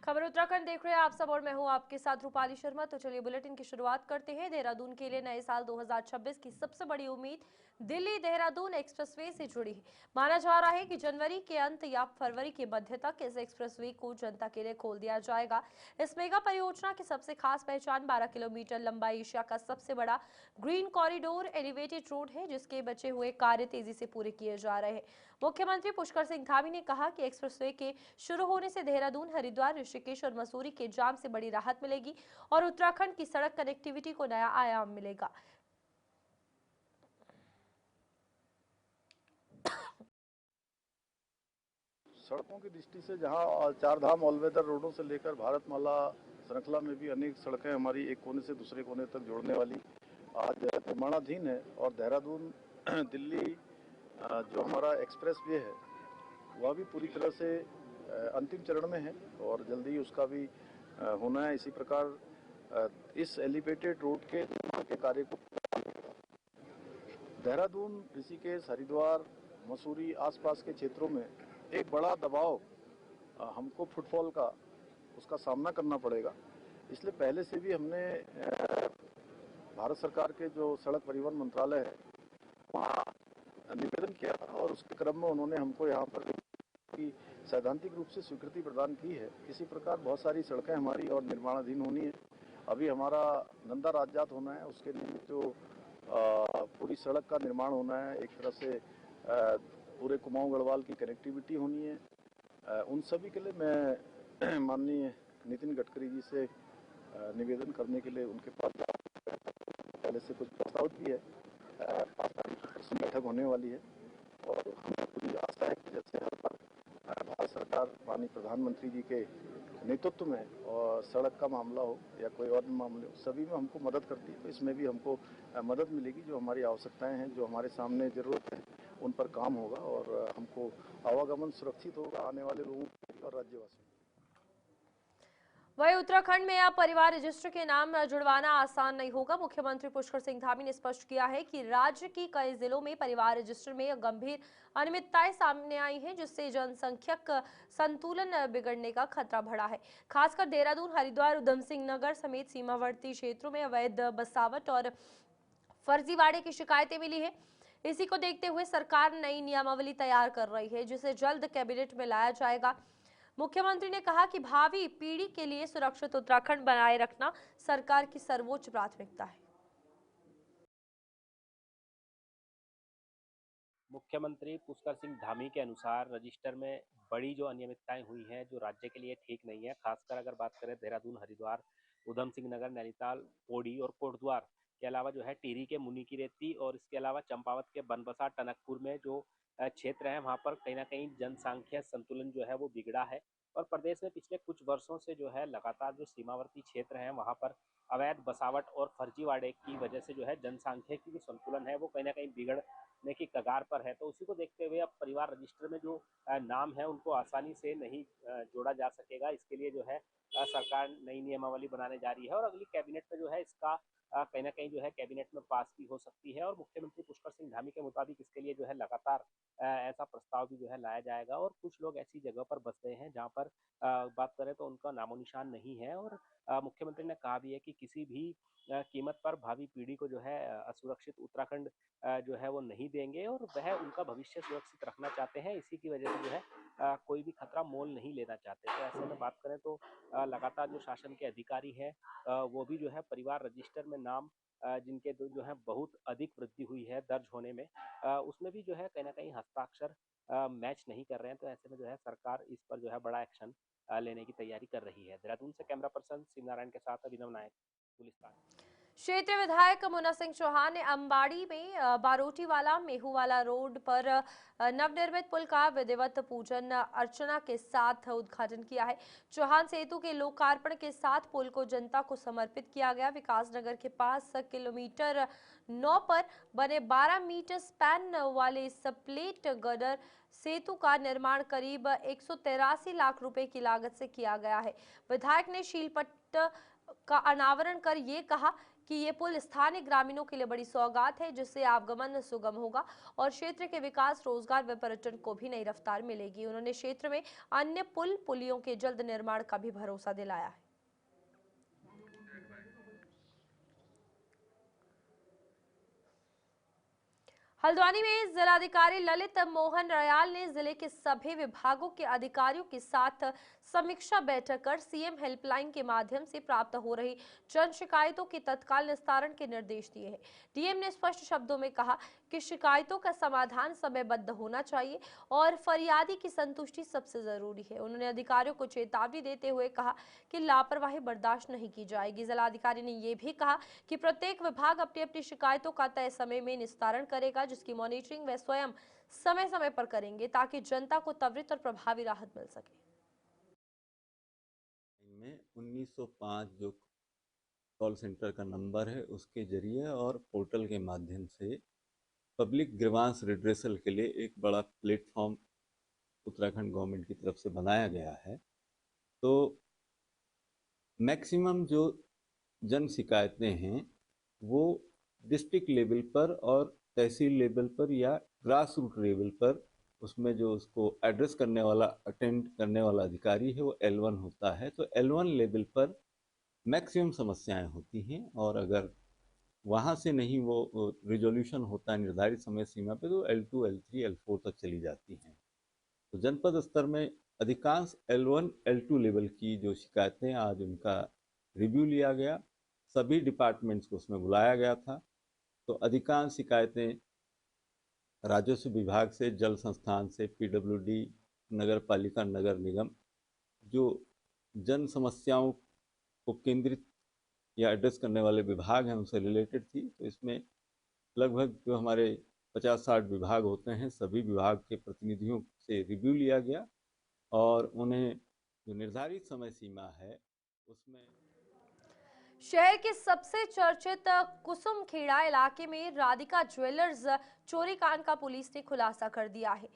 खबर उत्तराखंड देख रहे हैं आप सब और मैं हूं आपके साथ रूपाली शर्मा। तो चलिए बुलेटिन की शुरुआत करते हैं। देहरादून के लिए नए साल 2026 की सबसे बड़ी उम्मीद दिल्ली देहरादून एक्सप्रेसवे से जुड़ी है। माना जा रहा है कि जनवरी के अंत या फरवरी के मध्य तक इस एक्सप्रेसवे को जनता के लिए खोल दिया जाएगा। इस मेगा परियोजना की सबसे खास पहचान 12 किलोमीटर लंबा एशिया का सबसे बड़ा ग्रीन कॉरिडोर एलिवेटेड रोड है, जिसके बचे हुए कार्य तेजी से पूरे किए जा रहे हैं। मुख्यमंत्री पुष्कर सिंह धामी ने कहा कि एक्सप्रेसवे के शुरू होने से देहरादून, हरिद्वार, ऋषिकेश और मसूरी के जाम से बड़ी राहत मिलेगी और उत्तराखंड की सड़क कनेक्टिविटी को नया आयाम मिलेगा। सड़कों की दृष्टि से जहां चार धाम ऑल वेदर रोडों से लेकर भारतमाला श्रृंखला में भी अनेक सड़कें हमारी एक कोने से दूसरे कोने तक जोड़ने वाली आज निर्माणाधीन है, और देहरादून दिल्ली जो हमारा एक्सप्रेस वे है वह भी पूरी तरह से अंतिम चरण में है और जल्दी ही उसका भी होना है। इसी प्रकार इस एलिवेटेड रोड के निर्माण के कार्य को देहरादून, ऋषिकेश, हरिद्वार, मसूरी आसपास के क्षेत्रों में एक बड़ा दबाव हमको फुटफॉल का उसका सामना करना पड़ेगा। इसलिए पहले से भी हमने भारत सरकार के जो सड़क परिवहन मंत्रालय है वहाँ निवेदन किया था और उसके क्रम में उन्होंने हमको यहाँ पर की सैद्धांतिक रूप से स्वीकृति प्रदान की है। इसी प्रकार बहुत सारी सड़कें हमारी और निर्माणाधीन होनी है। अभी हमारा नंदा राजजात होना है, उसके लिए जो पूरी सड़क का निर्माण होना है, एक तरह से पूरे कुमाऊं गढ़वाल की कनेक्टिविटी होनी है। उन सभी के लिए मैं माननीय नितिन गडकरी जी से निवेदन करने के लिए उनके पास पहले से कुछ प्रस्ताव भी है। 5 तारीख को बैठक होने वाली है और हमें पूरी आशा है कि जैसे हर बार भारत सरकार माननीय प्रधानमंत्री जी के नेतृत्व में और सड़क का मामला हो या कोई और मामले हो, सभी में हमको मदद करती है, तो इसमें भी हमको मदद मिलेगी। जो हमारी आवश्यकताएं हैं, जो हमारे सामने ज़रूरत है, उन पर काम होगा और हमको आवागमन सुरक्षित होगा आने वाले लोगों और राज्यवासियों। वहीं उत्तराखंड में अब परिवार रजिस्टर के नाम जुड़वाना आसान नहीं होगा। मुख्यमंत्री पुष्कर सिंह धामी ने स्पष्ट किया है कि राज्य की कई जिलों में परिवार रजिस्टर में गंभीर अनियमितताएं सामने आई हैं, जिससे जनसंख्यक संतुलन बिगड़ने का खतरा बढ़ा है। खासकर देहरादून, हरिद्वार, उधम सिंह नगर समेत सीमावर्ती क्षेत्रों में अवैध बसावट और फर्जीवाड़े की शिकायतें मिली है। इसी को देखते हुए सरकार नई नियमावली तैयार कर रही है, जिसे जल्द कैबिनेट में लाया जाएगा। मुख्यमंत्री ने कहा कि भावी पीढ़ी के लिए सुरक्षित उत्तराखंड बनाए रखना सरकार की सर्वोच्च प्राथमिकता है। मुख्यमंत्री पुष्कर सिंह धामी के अनुसार रजिस्टर में बड़ी जो अनियमितताएं हुई हैं, जो राज्य के लिए ठीक नहीं है। खासकर अगर बात करें देहरादून, हरिद्वार, उधम सिंह नगर, नैनीताल, पौड़ी और कोटद्वार के अलावा जो है टिहरी के मुनि की रेती और इसके अलावा चंपावत के बनबसा, टनकपुर में जो क्षेत्र है वहाँ पर कहीं ना कहीं जनसंख्या संतुलन जो है वो बिगड़ा है। और प्रदेश में पिछले कुछ वर्षों से जो है लगातार जो सीमावर्ती क्षेत्र हैं वहाँ पर अवैध बसावट और फर्जीवाड़े की वजह से जो है जनसांख्यिकी जो संतुलन है वो कहीं ना कहीं बिगड़ने की कगार पर है। तो उसी को देखते हुए अब परिवार रजिस्टर में जो नाम है उनको आसानी से नहीं जोड़ा जा सकेगा। इसके लिए जो है सरकार नई नियमावली बनाने जा रही है और अगली कैबिनेट में जो है इसका कहीं ना कहीं जो है कैबिनेट में पास भी हो सकती है। और मुख्यमंत्री पुष्कर सिंह धामी के मुताबिक इसके लिए जो है लगातार ऐसा प्रस्ताव भी जो है लाया जाएगा। और कुछ लोग ऐसी जगह पर बस गए हैं जहाँ पर बात करें तो उनका नामो निशान नहीं है। और मुख्यमंत्री ने कहा भी है कि किसी भी कीमत पर भावी पीढ़ी को जो है असुरक्षित उत्तराखंड जो है वो नहीं देंगे और वह उनका भविष्य सुरक्षित रखना चाहते हैं। इसी की वजह से जो है कोई भी खतरा मोल नहीं लेना चाहते। तो ऐसे में बात करें तो लगातार जो शासन के अधिकारी हैं वो भी जो है परिवार रजिस्टर में नाम जिनके जो है बहुत अधिक वृद्धि हुई है दर्ज होने में, उसमें भी जो है कहीं ना कहीं हस्ताक्षर मैच नहीं कर रहे हैं। तो ऐसे में जो है सरकार इस पर जो है बड़ा एक्शन लेने की तैयारी कर रही है। देहरादून से कैमरा पर्सन शिव नारायण के साथ अभिनव नायक, गुलिस्तान। क्षेत्रीय विधायक मुन्ना सिंह चौहान ने अंबाड़ी में बारोटीवाला मेहूवाला रोड पर नवनिर्मित पुल का विधिवत पूजन अर्चना के साथ उद्घाटन किया है। चौहान सेतु के लोकार्पण के साथ पुल को जनता को समर्पित किया गया। विकासनगर के पास किलोमीटर 9 पर बने 12 मीटर स्पैन वाले इस प्लेट गर्डर सेतु का निर्माण करीब 183 लाख रुपए की लागत से किया गया है। विधायक ने शीलपट्ट का अनावरण कर ये कहा कि ये पुल स्थानीय ग्रामीणों के लिए बड़ी सौगात है, जिससे आवागमन सुगम होगा और क्षेत्र के विकास, रोजगार व पर्यटन को भी नई रफ्तार मिलेगी। उन्होंने क्षेत्र में अन्य पुल पुलियों के जल्द निर्माण का भी भरोसा दिलाया है। हल्द्वानी में जिलाधिकारी ललित मोहन रयाल ने जिले के सभी विभागों के अधिकारियों के साथ समीक्षा बैठक कर सीएम हेल्पलाइन के माध्यम से प्राप्त हो रही जन शिकायतों के तत्काल निस्तारण के निर्देश दिए हैं। डीएम ने स्पष्ट शब्दों में कहा कि शिकायतों का समाधान समयबद्ध होना चाहिए और फरियादी की संतुष्टि सबसे जरूरी है। उन्होंने अधिकारियों को चेतावनी देते हुए कहा कि लापरवाही बर्दाश्त नहीं की जाएगी। जिलाधिकारी ने यह भी कहा कि प्रत्येक विभाग अपनी अपनी शिकायतों का तय समय में निस्तारण करेगा, जिसकी मॉनिटरिंग वे स्वयं समय समय पर करेंगे ताकि जनता को त्वरित और प्रभावी राहत मिल सके। में 1905 जो कॉल सेंटर का नंबर है उसके जरिए और पोर्टल के माध्यम से पब्लिक ग्रीवांस रिड्रेसल के लिए एक बड़ा प्लेटफॉर्म उत्तराखंड गवर्नमेंट की तरफ से बनाया गया है। तो मैक्सिमम जो जन शिकायतें हैं वो डिस्ट्रिक्ट लेवल पर और तहसील लेवल पर या ग्रास रूट लेवल पर उसमें जो उसको एड्रेस करने वाला, अटेंड करने वाला अधिकारी है वो L1 होता है। तो L1 लेवल पर मैक्सिमम समस्याएं होती हैं और अगर वहाँ से नहीं वो रिजोल्यूशन होता है निर्धारित समय सीमा पे तो L2, L3, L4 तक चली जाती हैं। तो जनपद स्तर में अधिकांश L1, L2 लेवल की जो शिकायतें, आज उनका रिव्यू लिया गया, सभी डिपार्टमेंट्स को उसमें बुलाया गया था। तो अधिकांश शिकायतें राजस्व विभाग से, जल संस्थान से, PWD, नगर पालिका, नगर निगम, जो जन समस्याओं को केंद्रित या एड्रेस करने वाले विभाग हैं उनसे रिलेटेड थी। तो इसमें लगभग जो हमारे 50-60 विभाग होते हैं, सभी विभाग के प्रतिनिधियों से रिव्यू लिया गया और उन्हें जो निर्धारित समय सीमा है उसमें। शहर के सबसे चर्चित कुसुमखेड़ा इलाके में राधिका ज्वेलर्स चोरी कांड का पुलिस ने खुलासा कर दिया है।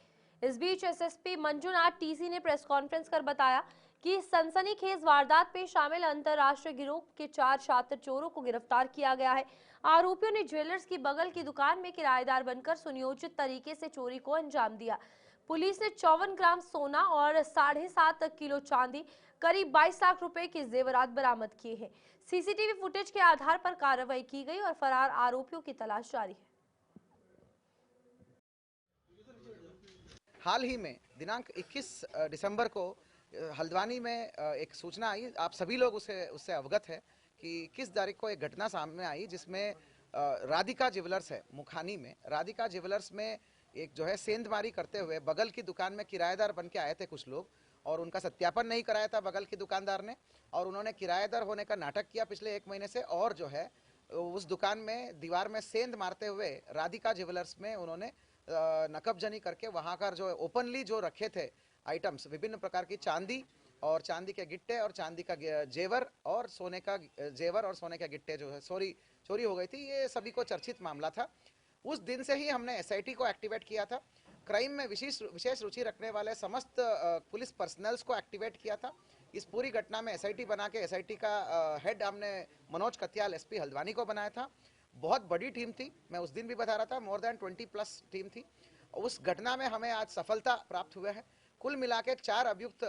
इस बीच एसएसपी मंजुनाथ टीसी ने प्रेस कॉन्फ्रेंस कर बताया कि सनसनीखेज वारदात में शामिल अंतरराष्ट्रीय गिरोह के 4 छात्र चोरों को गिरफ्तार किया गया है। आरोपियों ने ज्वेलर्स की बगल की दुकान में किराएदार बनकर सुनियोजित तरीके से चोरी को अंजाम दिया। पुलिस ने 54 ग्राम सोना और 7.5 किलो चांदी, करीब 22 लाख रुपए के जेवरात बरामद किए हैं। सीसीटीवी फुटेज के आधार पर कार्रवाई की गई और फरार आरोपियों की तलाश जारी है। हाल ही में दिनांक 21 दिसंबर को हल्द्वानी में एक सूचना आई, आप सभी लोग उससे अवगत है कि किस तारीख को एक घटना सामने आई जिसमें राधिका ज्वेलर्स है मुखानी में। राधिका ज्वेलर्स में एक जो है सेंधमारी करते हुए बगल की दुकान में किराएदार बन के आए थे कुछ लोग और उनका सत्यापन नहीं कराया था बगल की दुकानदार ने और उन्होंने किराएदार होने का नाटक किया पिछले 1 महीने से और जो है उस दुकान में दीवार में सेंध मारते हुए राधिका ज्वेलर्स में उन्होंने नकबजनी करके वहाँ का जो ओपनली जो रखे थे आइटम्स, विभिन्न प्रकार की चांदी और चांदी के गिट्टे और चांदी का जेवर और सोने का जेवर और सोने के गिट्टे जो है चोरी हो गई थी। ये सभी को चर्चित मामला था। उस दिन से ही हमने एसआईटी को एक्टिवेट किया था। क्राइम में विशेष रुचि रखने वाले समस्त पुलिस पर्सनल्स को एक्टिवेट किया था। इस पूरी घटना में एसआईटी बना के एसआईटी का हेड हमने मनोज कत्याल एसपी हल्द्वानी को बनाया था। बहुत बड़ी टीम थी, मैं उस दिन भी बता रहा था, मोर देन 20+ टीम थी। उस घटना में हमें आज सफलता प्राप्त हुए है। कुल मिला के 4 अभियुक्त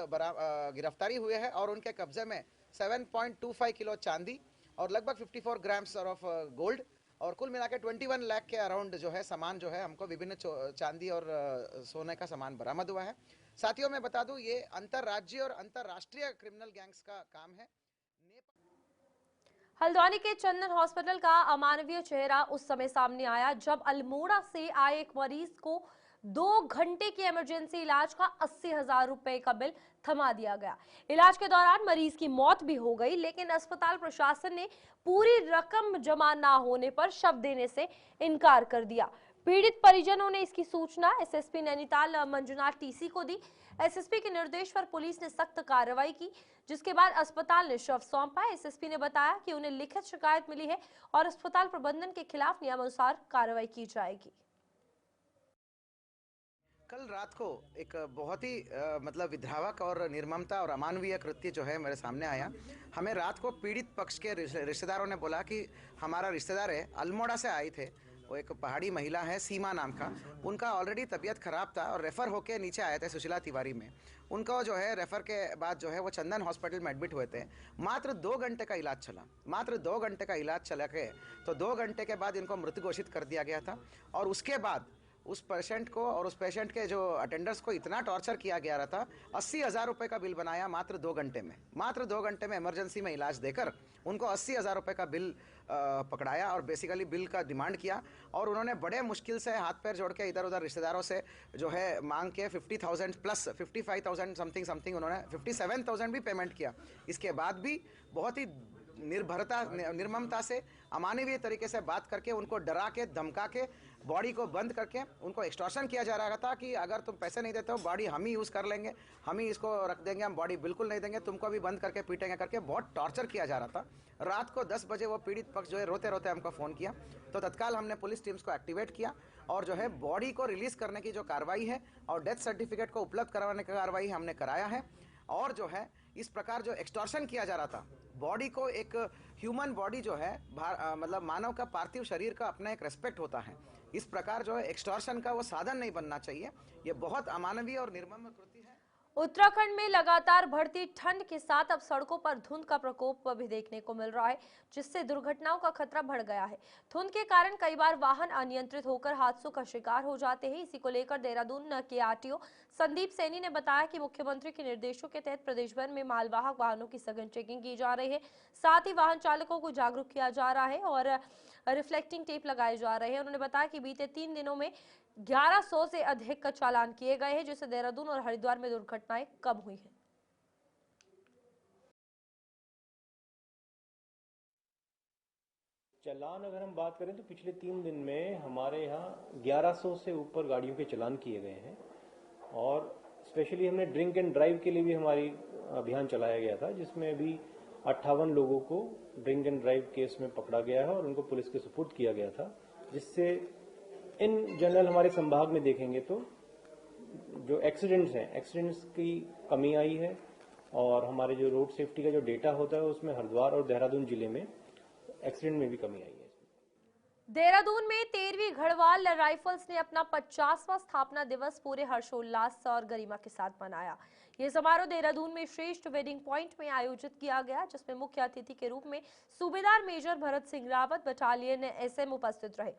गिरफ्तारी हुए हैं और उनके कब्जे में 7.25 किलो चांदी और लगभग 54 ग्राम्स ऑफ गोल्ड और कुल मिला के 21 लाख के अराउंड जो है सामान जो है हमको विभिन्न चांदी और सोने का सामान बरामद हुआ है। साथियों मैं बता दूं ये अंतरराज्यीय और अंतरराष्ट्रीय क्रिमिनल गैंग्स का काम है। हल्द्वानी के चंदन हॉस्पिटल का अमानवीय चेहरा उस समय सामने आया जब अल्मोड़ा से आए एक मरीज को 2 घंटे की इमरजेंसी इलाज का 80,000 रुपए का बिल थमा दिया गया। इलाज के दौरान मरीज की मौत भी हो गई, लेकिन अस्पताल प्रशासन ने पूरी रकम जमा ना होने पर शव देने से इनकार कर दिया। पीड़ित परिजनों ने इसकी सूचना एसएसपी नैनीताल मंजुनाथ टीसी को दी। एसएसपी के निर्देश पर पुलिस ने सख्त कार्रवाई की, जिसके बाद अस्पताल ने शव सौंपा। एसएसपी ने बताया कि उन्हें लिखित शिकायत मिली है और अस्पताल प्रबंधन के खिलाफ नियमानुसार कार्रवाई की जाएगी। कल रात को एक बहुत ही मतलब विध्रावक और निर्ममता और अमानवीय कृत्य जो है मेरे सामने आया। हमें रात को पीड़ित पक्ष के रिश्तेदारों ने बोला कि हमारा रिश्तेदार है, अल्मोड़ा से आए थे, वो एक पहाड़ी महिला है सीमा नाम का, उनका ऑलरेडी तबीयत खराब था और रेफ़र होके नीचे आए थे सुशीला तिवारी में। उनको जो है रेफ़र के बाद जो है वो चंदन हॉस्पिटल में एडमिट हुए थे। मात्र 2 घंटे का इलाज चला, मात्र 2 घंटे का इलाज चला के तो 2 घंटे के बाद इनको मृत घोषित कर दिया गया था। और उसके बाद उस पेशेंट को और उस पेशेंट के जो अटेंडर्स को इतना टॉर्चर किया गया था। 80,000 रुपये का बिल बनाया मात्र 2 घंटे में, मात्र 2 घंटे में इमरजेंसी में इलाज देकर उनको 80,000 रुपये का बिल पकड़ाया और बेसिकली बिल का डिमांड किया। और उन्होंने बड़े मुश्किल से हाथ पैर जोड़ के इधर उधर रिश्तेदारों से जो है मांग के 50,000 प्लस 55,000 समथिंग उन्होंने 57,000 भी पेमेंट किया। इसके बाद भी बहुत ही निर्ममता से अमानवीय तरीके से बात करके उनको डरा के धमका के बॉडी को बंद करके उनको एक्सटॉर्शन किया जा रहा था कि अगर तुम पैसे नहीं देते हो बॉडी हम ही यूज़ कर लेंगे, हम ही इसको रख देंगे, हम बॉडी बिल्कुल नहीं देंगे, तुमको भी बंद करके पीटेंगे करके बहुत टॉर्चर किया जा रहा था। रात को 10 बजे वो पीड़ित पक्ष जो है रोते रोते हमको फ़ोन किया, तो तत्काल हमने पुलिस टीम्स को एक्टिवेट किया और जो है बॉडी को रिलीज़ करने की जो कार्रवाई है और डेथ सर्टिफिकेट को उपलब्ध करवाने की कार्रवाई हमने कराया है। और जो है इस प्रकार जो एक्सटॉर्शन किया जा रहा था, बॉडी को एक ह्यूमन बॉडी जो है मतलब मानव का पार्थिव शरीर का अपना एक रेस्पेक्ट होता है, इस प्रकार जो है एक्सटॉर्शन का वो साधन नहीं बनना चाहिए। ये बहुत अमानवीय और निर्मम कृत्य है। उत्तराखंड में लगातार बढ़ती ठंड के साथ अब सड़कों पर धुंध का प्रकोप भी देखने को मिल रहा है, जिससे दुर्घटनाओं का खतरा बढ़ गया है। धुंध के कारण कई बार वाहन अनियंत्रित होकर हादसों का शिकार हो जाते हैं। इसी को लेकर देहरादून के आरटीओ संदीप सैनी ने बताया कि मुख्यमंत्री के निर्देशों के तहत प्रदेश भर में मालवाहक वाहनों की सघन चेकिंग की जा रही है। साथ ही वाहन चालकों को जागरूक किया जा रहा है और रिफ्लेक्टिंग टेप लगाए जा रहे हैं। उन्होंने बताया कि बीते 3 दिनों में 1100 से अधिक का चालान किए गए हैं, जिससे देहरादून और हरिद्वार में दुर्घटनाएं कम हुई हैं। चालान अगर हम बात करें तो पिछले 3 दिन में हमारे यहाँ 1100 से ऊपर गाड़ियों के चालान किए गए हैं और स्पेशली हमने ड्रिंक एंड ड्राइव के लिए भी हमारी अभियान चलाया गया था, जिसमें अभी 58 लोगों को ड्रिंक एंड ड्राइव केस में पकड़ा गया है और उनको पुलिस के सुपुर्द किया गया था, जिससे इन जनरल हमारे संभाग में देखेंगे तो जो एक्सीडेंट्स हैं, एक्सीडेंट्स की कमी आई है और हमारे जो रोड सेफ्टी का जो डेटा होता है उसमें हरिद्वार और देहरादून जिले में एक्सीडेंट में भी कमी आई है। देहरादून में 13वीं गढ़वाल राइफल्स ने अपना 50वां स्थापना दिवस पूरे हर्षोल्लास और गरिमा के साथ मनाया। ये समारोह देहरादून में श्रेष्ठ वेडिंग पॉइंट में आयोजित किया गया, जिसमें मुख्य अतिथि के रूप में Subedar major Bharat Singh Rawat battalion SM उपस्थित रहे।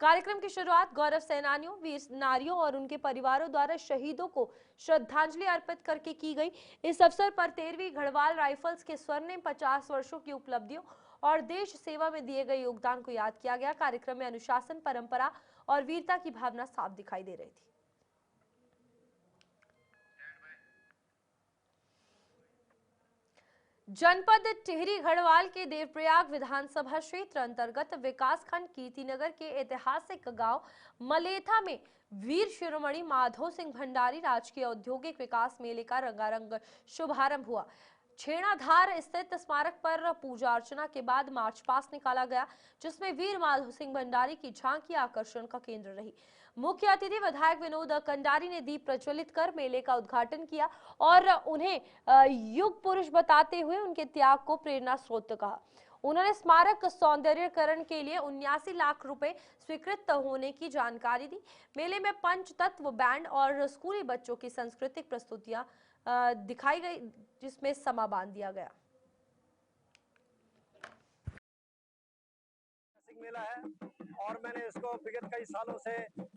कार्यक्रम की शुरुआत गौरव सेनानियों, वीर नारियों और उनके परिवारों द्वारा शहीदों को श्रद्धांजलि अर्पित करके की गई। इस अवसर पर 13वीं गढ़वाल राइफल्स के स्वर्णिम 50 वर्षों की उपलब्धियों और देश सेवा में दिए गए योगदान को याद किया गया। कार्यक्रम में अनुशासन, परंपरा और वीरता की भावना साफ दिखाई दे रही थी। जनपद टिहरी गढ़वाल के देवप्रयाग विधानसभा क्षेत्र अंतर्गत विकासखंड कीर्तिनगर के ऐतिहासिक गांव मलेथा में वीर शिरोमणि माधो सिंह भंडारी राजकीय औद्योगिक विकास मेले का रंगारंग शुभारंभ हुआ। छेणाधार स्थित स्मारक पर पूजा अर्चना के बाद मार्च पास्ट निकाला गया, जिसमें वीर माधो सिंह भंडारी की झांकी आकर्षण का केंद्र रही। मुख्य अतिथि विधायक विनोद कंडारी ने दीप प्रज्वलित कर मेले का उद्घाटन किया और उन्हें युग पुरुष बताते हुए उनके त्याग को प्रेरणा स्रोत कहा। उन्होंने स्मारक सौंदर्यकरण के लिए 79 लाख रुपए स्वीकृत होने की जानकारी दी। मेले में पंचतत्व बैंड और स्कूली बच्चों की सांस्कृतिक प्रस्तुतियां दिखाई गई, जिसमें समा बांध दिया गया। मेला है और मैंने इसको विगत कई सालों से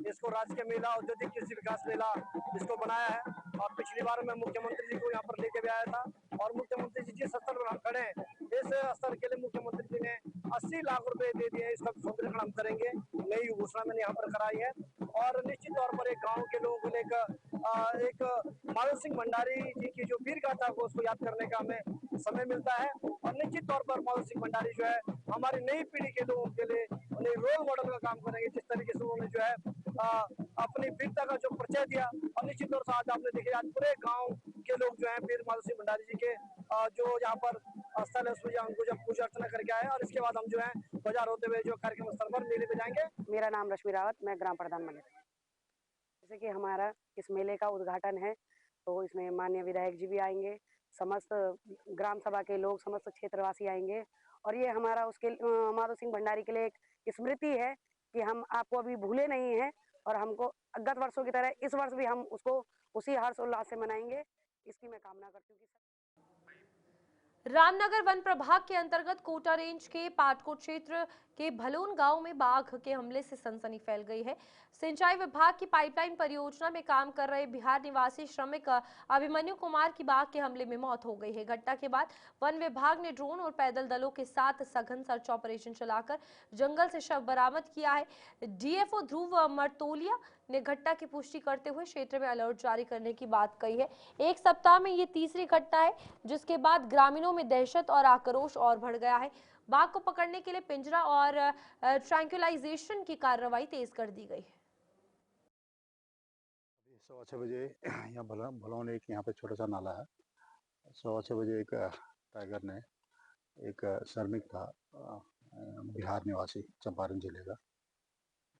इसको राजकीय मेला, औद्योगिक कृषि विकास मेला इसको बनाया है और पिछली बार मैं मुख्यमंत्री जी को यहाँ पर लेके भी आया था और मुख्यमंत्री जी जिस स्तर पर हम खड़े हैं, इस स्तर के लिए मुख्यमंत्री जी ने 80 लाख रुपए दे दिए। इसका सौंदर्यीकरण हम करेंगे, नई घोषणा मैंने यहाँ पर कराई है और निश्चित तौर पर एक गाँव के लोगों को लेकर एक माधो सिंह भंडारी जी की जो वीर गाथा को उसको याद करने का हमें समय मिलता है और निश्चित तौर पर माधो सिंह भंडारी जो है हमारी नई पीढ़ी के लोगों के लिए उन्हें रोल मॉडल का काम करेंगे, जिस तरीके से उन्होंने जो है अपनी वीरता का जो परिचय दिया। और निश्चित तौर से आज आपने देखे आज पूरे गांव के लोग जो है वीर माधो सिंह भंडारी जी के जो यहाँ पर स्थल है उसमें उनको जब पूजा अर्चना करके आए और इसके बाद हम जो है ध्वजा होते हुए जो कार्यक्रम स्थल पर मेले पे जाएंगे। मेरा नाम रश्मि रावत, मैं ग्राम प्रधान मलेथा। जैसे कि हमारा इस मेले का उद्घाटन है, तो इसमें माननीय विधायक जी भी आएंगे, समस्त ग्राम सभा के लोग, समस्त क्षेत्रवासी आएंगे और ये हमारा उसके माधो सिंह भंडारी के लिए एक स्मृति है कि हम आपको अभी भूले नहीं हैं और हमको गत वर्षों की तरह इस वर्ष भी हम उसको उसी हर्षोल्लास से मनाएंगे। इसकी मैं कामना करती हूँ कि रामनगर वन प्रभाग के अंतर्गत कोटा रेंज के पाटकोट क्षेत्र के भलून गांव में बाघ के हमले से सनसनी फैल गई है। सिंचाई विभाग की पाइपलाइन परियोजना में काम कर रहे बिहार निवासी श्रमिक अभिमन्यु कुमार की बाघ के हमले में मौत हो गई है। घटना के बाद वन विभाग ने ड्रोन और पैदल दलों के साथ सघन सर्च ऑपरेशन चलाकर जंगल से शव बरामद किया है। डीएफओ ध्रुव मर्तोलिया ने घटना की पुष्टि करते हुए क्षेत्र में अलर्ट जारी करने की बात कही है। एक सप्ताह में ये तीसरी घटना है जिसके बाद ग्रामीणों में दहशत और आक्रोश और बढ़ गया है। बाघ को पकड़ने के लिए पिंजरा और ट्रैंक्विलाइजेशन की कार्रवाई तेज कर दी गई है। 6:15 बजे यहाँ भलौन एक यहाँ पे छोटा सा नाला है। 6:15 बजे एक टाइगर ने एक श्रमिक था बिहार निवासी चंपारण जिले का,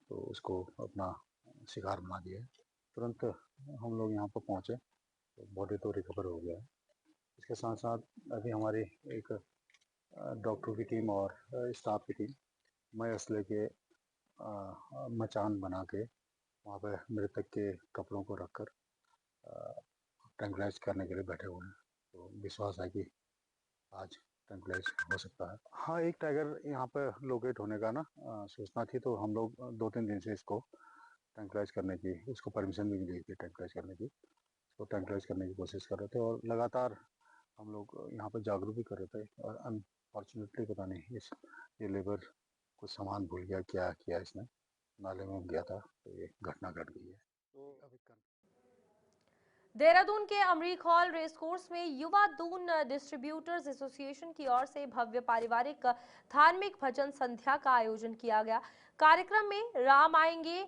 तो उसको अपना शिकार बना दिया। तुरंत हम लोग यहाँ पर पहुँचे तो बॉडी तो रिकवर हो गया है। इसके साथ साथ अभी हमारी एक डॉक्टर की टीम और स्टाफ की टीम मय असले के मचान बना के वहाँ पे मृतक के कपड़ों को रखकर ट्रैंक्विलाइज करने के लिए बैठे हुए हैं। तो विश्वास है कि आज ट्रैंक्विलाइज हो सकता है। हाँ, एक टाइगर यहाँ पे लोकेट होने का ना सूचना थी, तो हम लोग 2-3 दिन से इसको ट्रैंक्विलाइज करने की, उसको परमिशन भी मिली थी ट्रैंक्विलाइज करने की, इसको ट्रैंक्विलाइज करने की कोशिश कर रहे थे और लगातार हम लोग यहाँ पर जागरूक भी कर रहे थे। और अनफॉर्चुनेटली पता नहीं ये लेबर कुछ सामान भूल गया, क्या किया इसने, नाले में गया था तो ये घटना घट गई है। तो अभी देहरादून के अमरीक हॉल रेस कोर्स में युवा दून डिस्ट्रीब्यूटर्स एसोसिएशन की ओर से भव्य पारिवारिक धार्मिक भजन संध्या का आयोजन किया गया। कार्यक्रम में राम आएंगे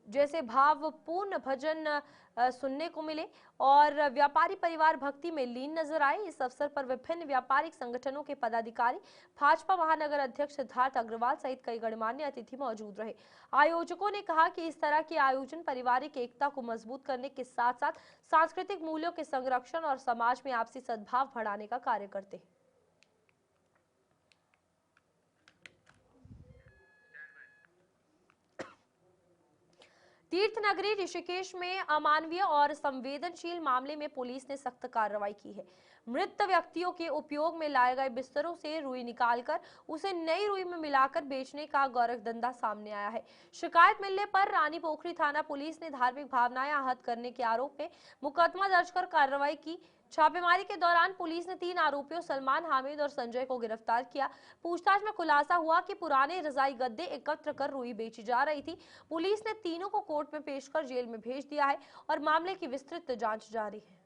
जैसे भावपूर्ण भजन सुनने को मिले और व्यापारी परिवार भक्ति में लीन नजर आए। इस अवसर पर विभिन्न व्यापारिक संगठनों के पदाधिकारी, भाजपा महानगर अध्यक्ष सिद्धार्थ अग्रवाल सहित कई गणमान्य अतिथि मौजूद रहे। आयोजकों ने कहा कि इस तरह के आयोजन पारिवारिक एकता को मजबूत करने के साथ साथ सांस्कृतिक मूल्यों के संरक्षण और समाज में आपसी सद्भाव बढ़ाने का कार्य करते हैं। तीर्थ नगरी ऋषिकेश में अमानवीय और संवेदनशील मामले में पुलिस ने सख्त कार्रवाई की है। मृत व्यक्तियों के उपयोग में लाए गए बिस्तरों से रुई निकालकर उसे नई रुई में मिलाकर बेचने का गोरखधंधा सामने आया है। शिकायत मिलने पर रानी पोखरी थाना पुलिस ने धार्मिक भावनाएं आहत करने के आरोप में मुकदमा दर्ज कर कार्रवाई की। छापेमारी के दौरान पुलिस ने 3 आरोपियों सलमान, हामिद और संजय को गिरफ्तार किया। पूछताछ में खुलासा हुआ कि पुराने रजाई गद्दे एकत्र कर रुई बेची जा रही थी। पुलिस ने तीनों को कोर्ट में पेश कर जेल में भेज दिया है और मामले की विस्तृत जांच जारी है।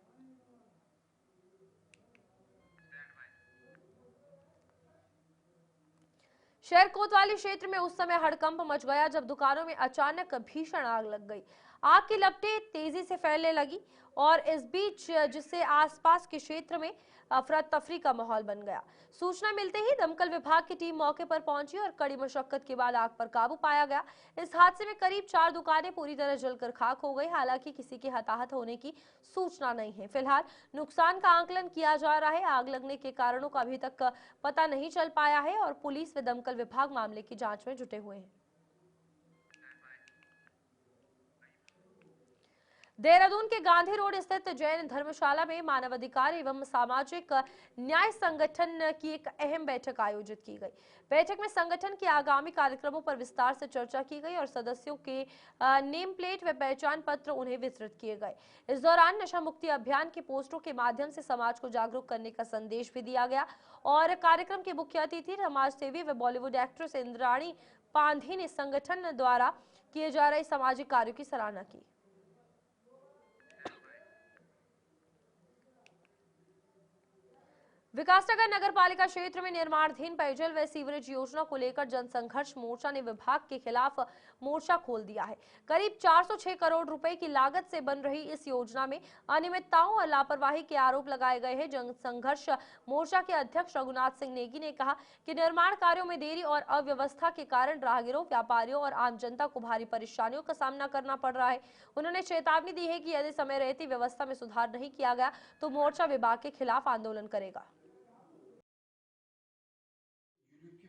शहर कोतवाली क्षेत्र में उस समय हड़कंप मच गया जब दुकानों में अचानक भीषण आग लग गई। आग की लपटें तेजी से फैलने लगी और इस बीच जिससे आसपास के क्षेत्र में अफरा तफरी का माहौल बन गया। सूचना मिलते ही दमकल विभाग की टीम मौके पर पहुंची और कड़ी मशक्कत के बाद आग पर काबू पाया गया। इस हादसे में करीब 4 दुकानें पूरी तरह जलकर खाक हो गई। हालांकि किसी के हताहत होने की सूचना नहीं है। फिलहाल नुकसान का आकलन किया जा रहा है। आग लगने के कारणों का अभी तक पता नहीं चल पाया है और पुलिस व दमकल विभाग मामले की जांच में जुटे हुए हैं। देहरादून के गांधी रोड स्थित जैन धर्मशाला में मानवाधिकार एवं सामाजिक न्याय संगठन की एक अहम बैठक आयोजित की गई। बैठक में संगठन के आगामी कार्यक्रमों पर विस्तार से चर्चा की गई और सदस्यों के नेम प्लेट व पहचान पत्र उन्हें वितरित किए गए। इस दौरान नशा मुक्ति अभियान के पोस्टरों के माध्यम से समाज को जागरूक करने का संदेश भी दिया गया और कार्यक्रम के मुख्य अतिथि समाज सेवी व बॉलीवुड एक्ट्रेस इंद्राणी पांधी ने संगठन द्वारा किए जा रहे सामाजिक कार्यों की सराहना की। विकासनगर नगर पालिका क्षेत्र में निर्माणाधीन पेयजल व सीवरेज योजना को लेकर जनसंघर्ष मोर्चा ने विभाग के खिलाफ मोर्चा खोल दिया है। करीब 406 करोड़ रुपए की लागत से बन रही इस योजना में अनियमितताओं और लापरवाही के आरोप लगाए गए हैं। जनसंघर्ष मोर्चा के अध्यक्ष रघुनाथ सिंह नेगी ने कहा कि निर्माण कार्यों में देरी और अव्यवस्था के कारण राहगीरों, व्यापारियों और आम जनता को भारी परेशानियों का सामना करना पड़ रहा है। उन्होंने चेतावनी दी है कि यदि समय रहती व्यवस्था में सुधार नहीं किया गया तो मोर्चा विभाग के खिलाफ आंदोलन करेगा।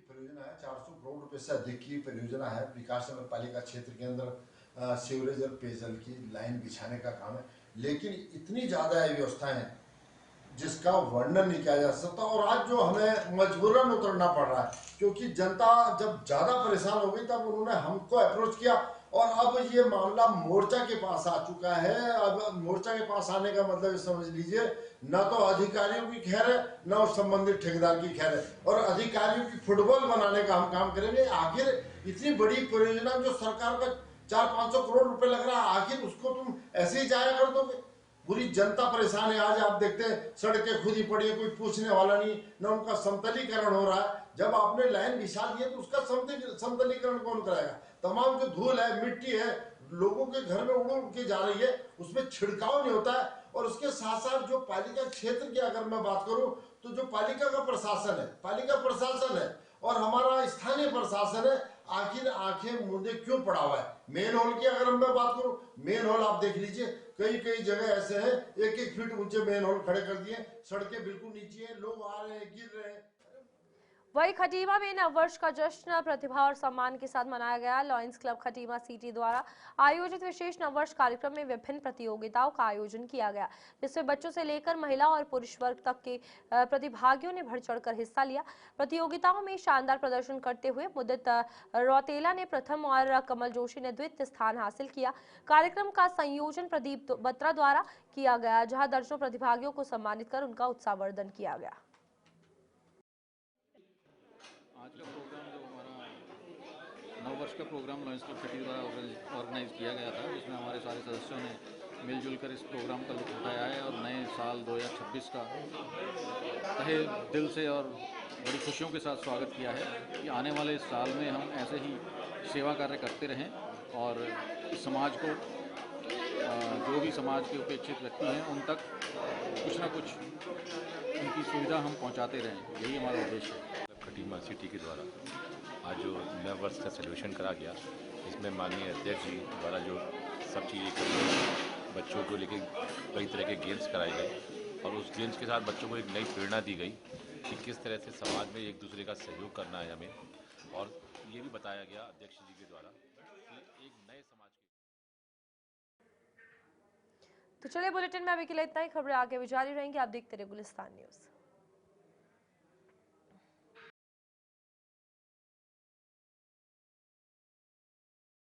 परियोजना है 400 करोड़ रुपए से अधिक की परियोजना है। विकास नगर पालिका क्षेत्र के अंदर सीवरेज और पेयजल की लाइन बिछाने का काम है, लेकिन इतनी ज्यादा व्यवस्थाएं हैं जिसका वर्णन नहीं किया जा सकता। और आज जो हमें मजबूरन उतरना पड़ रहा है, क्योंकि जनता जब ज्यादा परेशान हो गई तब उन्होंने हमको अप्रोच किया और अब ये मामला मोर्चा के पास आ चुका है। अब मोर्चा के पास आने का मतलब समझ लीजिए, न तो अधिकारियों की खैर है न उस संबंधित ठेकेदार की खैर है, और अधिकारियों की फुटबॉल बनाने का हम काम करेंगे। आखिर इतनी बड़ी परियोजना जो सरकार का 400-500 करोड़ रुपए लग रहा है, आखिर उसको तुम ऐसे ही जाया कर दोगे? पूरी जनता परेशान है। आज आप देखते हैं सड़कें खुदी पड़ी है, कोई पूछने वाला नहीं, न उनका समतलीकरण हो रहा है। जब आपने लाइन बिछा दी है तो उसका समतलीकरण कौन कराएगा? तमाम जो धूल है, मिट्टी है, लोगों के घर में उड़ के जा रही है, उसमें छिड़काव नहीं होता है। और उसके साथ साथ जो पालिका क्षेत्र की अगर मैं बात करूं तो जो पालिका का प्रशासन है, पालिका प्रशासन है और हमारा स्थानीय प्रशासन है, आखिर आंखें मूंदे क्यों पड़ा हुआ है? मेन हॉल की अगर मैं बात करूं, मेन हॉल आप देख लीजिए, कई जगह ऐसे हैं 1-1 फीट ऊंचे मेन हॉल खड़े कर दिए, सड़कें बिल्कुल नीचे हैं, लोग आ रहे हैं, गिर रहे हैं। वही खटीमा में नववर्ष का जश्न प्रतिभा और सम्मान के साथ मनाया गया। लॉयंस क्लब खटीमा सिटी द्वारा आयोजित विशेष नववर्ष कार्यक्रम में विभिन्न प्रतियोगिताओं का आयोजन किया गया, जिसमें बच्चों से लेकर महिला और पुरुष वर्ग तक के प्रतिभागियों ने बढ़ चढ़कर हिस्सा लिया। प्रतियोगिताओं में शानदार प्रदर्शन करते हुए मुदित रौतेला ने प्रथम और कमल जोशी ने द्वितीय स्थान हासिल किया। कार्यक्रम का संयोजन प्रदीप बत्रा द्वारा किया गया, जहाँ दर्जनों प्रतिभागियों को सम्मानित कर उनका उत्साहवर्धन किया गया। आज का प्रोग्राम जो हमारा नववर्ष का प्रोग्राम लॉयंस क्लब सिटी द्वारा ऑर्गेनाइज किया गया था, जिसमें हमारे सारे सदस्यों ने मिलजुल कर इस प्रोग्राम का लुत्फ उठाया है और नए साल 2026 का तहे दिल से और बड़ी खुशियों के साथ स्वागत किया है कि आने वाले इस साल में हम ऐसे ही सेवा कार्य करते रहें और इस समाज को, जो भी समाज के उपेक्षित व्यक्ति हैं, उन तक कुछ ना कुछ उनकी सुविधा हम पहुंचाते रहें। यही हमारा उद्देश्य है। खटीमा सिटी के द्वारा आज जो नव वर्ष का सेलिब्रेशन करा गया, इसमें माननीय अध्यक्ष जी द्वारा जो सब चीज़ें करी, बच्चों को लेकर कई तरह के गेम्स कराए गए और उस गेम्स के साथ बच्चों को एक नई प्रेरणा दी गई कि किस तरह से समाज में एक दूसरे का सहयोग करना है हमें। और ये भी बताया गया अध्यक्ष जी के द्वारा कि एक नए समाज के। तो चलिए बुलेटिन में अभी के लिए इतना ही। खबरें आगे भी जारी रहेंगी, आप देखते रहिए गुलिस्तान न्यूज़।